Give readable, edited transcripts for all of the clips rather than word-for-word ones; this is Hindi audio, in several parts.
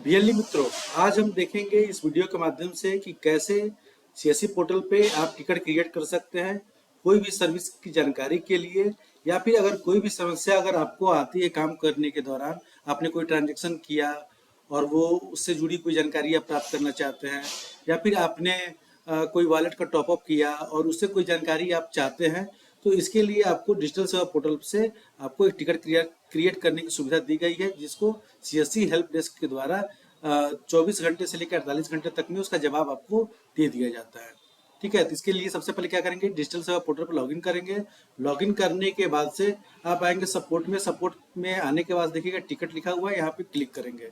बीएलई मित्रों, आज हम देखेंगे इस वीडियो के माध्यम से कि कैसे सीएससी पोर्टल पे आप टिकट क्रिएट कर सकते हैं कोई भी सर्विस की जानकारी के लिए, या फिर अगर कोई भी समस्या अगर आपको आती है काम करने के दौरान, आपने कोई ट्रांजैक्शन किया और वो उससे जुड़ी कोई जानकारी आप प्राप्त करना चाहते हैं, या फिर आपने कोई वॉलेट का टॉपअप किया और उससे कोई जानकारी आप चाहते हैं, तो इसके लिए आपको डिजिटल सेवा पोर्टल से आपको एक टिकट क्रिएट करने की सुविधा दी गई है, जिसको सीएससी हेल्प डेस्क के द्वारा 24 घंटे से लेकर 48 घंटे तक में उसका जवाब आपको दे दिया जाता है। ठीक है, तो इसके लिए सबसे पहले क्या करेंगे, डिजिटल सेवा पोर्टल पर लॉगिन करेंगे। लॉगिन करने के बाद से आप आएंगे सपोर्ट में आने के बाद देखिएगा टिकट लिखा हुआ है, यहाँ पे क्लिक करेंगे।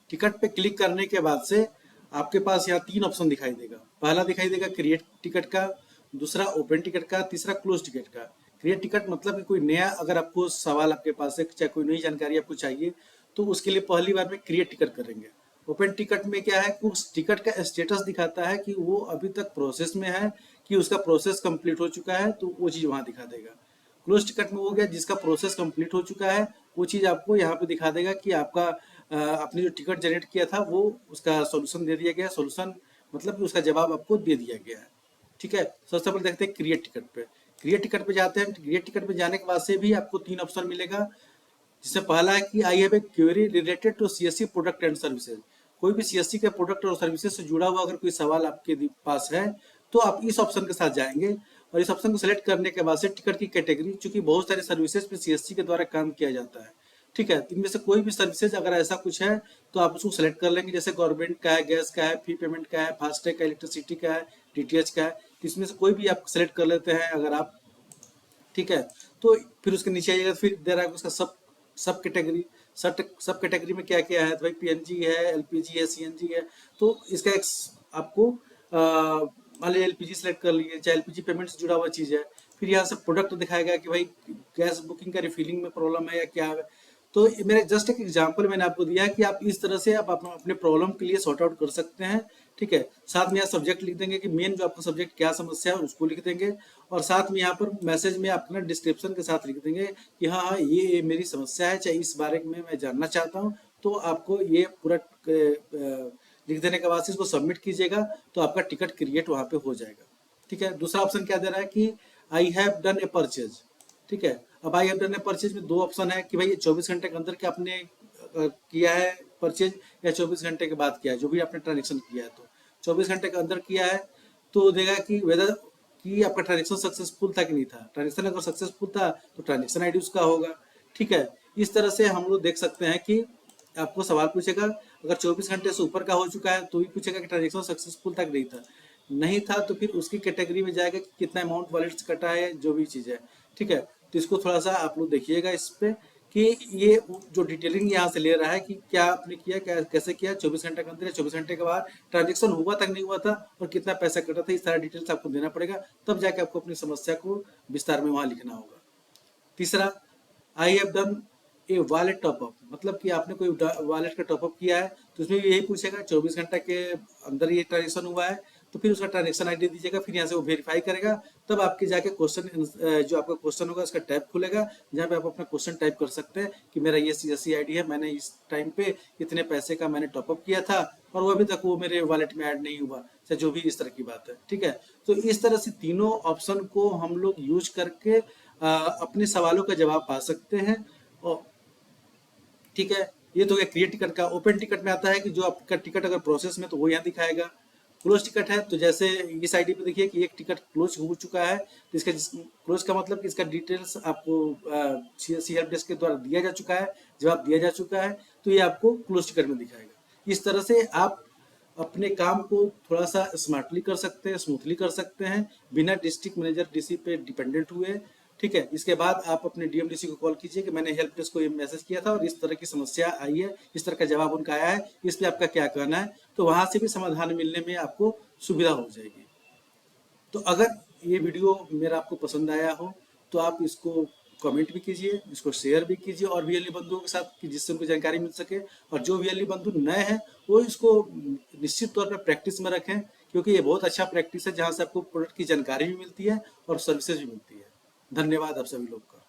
टिकट पे क्लिक करने के बाद से आपके पास यहाँ 3 ऑप्शन दिखाई देगा। पहला दिखाई देगा क्रिएट टिकट का, दूसरा ओपन टिकट का, तीसरा क्लोज टिकट का। क्रिएट टिकट मतलब कि कोई नया अगर आपको सवाल आपके पास है, चाहे कोई नई जानकारी आपको चाहिए, तो उसके लिए पहली बार में क्रिएट टिकट करेंगे। ओपन टिकट में क्या है कि उस टिकट का स्टेटस दिखाता है कि वो अभी तक प्रोसेस में है, कि उसका प्रोसेस कंप्लीट हो चुका है, तो वो चीज़ वहाँ दिखा देगा। क्लोज टिकट में हो गया जिसका प्रोसेस कंप्लीट हो चुका है, वो चीज़ आपको यहाँ पे दिखा देगा कि आपका आपने जो टिकट जनरेट किया था वो उसका सॉल्यूशन दे दिया गया। सॉल्यूशन मतलब कि उसका जवाब आपको दे दिया गया है। ठीक है, सबसे पहले देखते हैं क्रिएट टिकट पे। क्रिएट टिकट पे जाते हैं। क्रिएट टिकट पे जाने के बाद से भी आपको 3 ऑप्शन मिलेगा, जिसमें पहला है कि I have a query related to CSC product and services. कोई भी सीएससी के प्रोडक्ट और सर्विसेज से जुड़ा हुआ अगर कोई सवाल आपके पास है, तो आप इस ऑप्शन के साथ जाएंगे और इस ऑप्शन को सेलेक्ट करने के बाद से टिकट की कैटेगरी, चूंकि बहुत सारे सर्विसेज पे सीएससी के द्वारा काम किया जाता है, ठीक है, इनमें से कोई भी सर्विसेज अगर ऐसा कुछ है तो आप उसको सेलेक्ट कर लेंगे। जैसे गवर्नमेंट का है, गैस का है, फी पेमेंट का है, फास्टैग का, इलेक्ट्रिसिटी का है, डीटीएच का है, तो इसमें से कोई भी आप सेलेक्ट कर लेते हैं अगर आप। ठीक है, तो फिर उसके नीचे आइएगा, फिर दे रहा है उसका सब सब कैटेगरी। सब कैटेगरी में क्या क्या है, तो भाई पीएनजी है, एलपीजी है, सीएनजी है। तो इसका एक आपको मान लीजिए एलपीजी सेलेक्ट कर लिए, चाहे एलपीजी पेमेंट से जुड़ा हुआ चीज़ है। फिर यहाँ से प्रोडक्ट दिखाएगा कि भाई गैस बुकिंग का रिफिलिंग में प्रॉब्लम है या क्या है। तो मेरे जस्ट एक एग्जांपल मैंने आपको दिया है कि आप इस तरह से आप अपने प्रॉब्लम के लिए सॉर्ट आउट कर सकते हैं। ठीक है, साथ में यहाँ सब्जेक्ट लिख देंगे कि मेन जो आपका सब्जेक्ट क्या समस्या है उसको लिख देंगे, और साथ में यहाँ पर मैसेज में आप अपना डिस्क्रिप्शन के साथ लिख देंगे कि हाँ हाँ ये मेरी समस्या है, चाहे इस बारे में मैं जानना चाहता हूँ। तो आपको ये पूरा लिख देने के बाद से इसको सबमिट कीजिएगा, तो आपका टिकट क्रिएट वहाँ पे हो जाएगा। ठीक है, दूसरा ऑप्शन क्या दे रहा है कि I have done A purchase. ठीक है, अब I have done A purchase में 2 ऑप्शन है कि भाई ये 24 घंटे के अंदर क्या आपने किया है परचेज, या 24 घंटे के बाद किया है, जो भी आपने ट्रांजेक्शन किया है। तो 24 घंटे के अंदर किया है तो देगा कि वेदर कि आपका ट्रांजेक्शन सक्सेसफुल था कि नहीं था। ट्रांजेक्शन अगर सक्सेसफुल था तो ट्रांजेक्शन आईडी उसका होगा। ठीक है, इस तरह से हम लोग देख सकते हैं कि आपको सवाल पूछेगा, अगर 24 घंटे से ऊपर का हो चुका है तो भी पूछेगा कि ट्रांजेक्शन सक्सेसफुल था कि नहीं था। नहीं था तो फिर उसकी कैटेगरी में जाएगा कि कितना अमाउंट वॉलेट से कटा है, जो भी चीज़ है। ठीक है, तो इसको थोड़ा सा आप लोग देखिएगा इस पे कि ये जो डिटेलिंग यहाँ से ले रहा है कि क्या आपने किया, क्या कैसे किया, 24 घंटे के अंदर या 24 घंटे के बाद ट्रांजेक्शन हुआ तक नहीं हुआ था, और कितना पैसा कटा था, इस सारा डिटेल्स आपको देना पड़ेगा। तब जाके आपको अपनी समस्या को विस्तार में वहाँ लिखना होगा। तीसरा, I have done A wallet top up, मतलब कि आपने कोई वॉलेट का टॉपअप किया है, तो उसमें भी यही पूछेगा 24 घंटे के अंदर ये ट्रांजेक्शन हुआ है, तो फिर उसका ट्रांजेक्शन आईडी दीजिएगा। फिर यहाँ से वो वेरीफाई करेगा, तब आपके जाके क्वेश्चन जो आपका क्वेश्चन होगा उसका टैब खुलेगा, जहाँ पे आप अपना क्वेश्चन टाइप कर सकते हैं कि मेरा ये सीएससी आईडी है, मैंने इस टाइम पे इतने पैसे का मैंने टॉपअप किया था और वो अभी तक वो मेरे वॉलेट में ऐड नहीं हुआ, चाहे जो भी इस तरह की बात है। ठीक है, तो इस तरह से तीनों ऑप्शन को हम लोग यूज करके अपने सवालों का जवाब पा सकते हैं। और ठीक है, ये तो क्रिएट टिकट का। ओपन टिकट में आता है कि जो आपका टिकट अगर प्रोसेस में तो वो यहाँ दिखाएगा। क्लोज टिकट है तो जैसे इस आईडी पे देखिए कि एक टिकट क्लोज हो चुका है, तो इसका क्लोज का मतलब कि इसका डिटेल्स आपको सी हेल्प डेस्क के द्वारा दिया जा चुका है, जवाब दिया जा चुका है, तो ये आपको क्लोज टिकट में दिखाएगा। इस तरह से आप अपने काम को थोड़ा सा स्मार्टली कर सकते हैं, स्मूथली कर सकते हैं, बिना डिस्ट्रिक्ट मैनेजर डीसी पे डिपेंडेंट हुए। ठीक है, इसके बाद आप अपने डीएमडीसी को कॉल कीजिए कि मैंने हेल्प डेस्क को ये मैसेज किया था और इस तरह की समस्या आई है, इस तरह का जवाब उनका आया है, इस पे आपका क्या कहना है, तो वहां से भी समाधान मिलने में आपको सुविधा हो जाएगी। तो अगर ये वीडियो मेरा आपको पसंद आया हो तो आप इसको कमेंट भी कीजिए, इसको शेयर भी कीजिए और वीएलई बंधुओं के साथ, कि जिससे उनको जानकारी मिल सके। और जो वीएलई बंधु नए हैं वो इसको निश्चित तौर पर प्रैक्टिस में रखें, क्योंकि ये बहुत अच्छा प्रैक्टिस है जहाँ से आपको प्रोडक्ट की जानकारी भी मिलती है और सर्विसेज भी मिलती है। धन्यवाद आप सभी लोग का।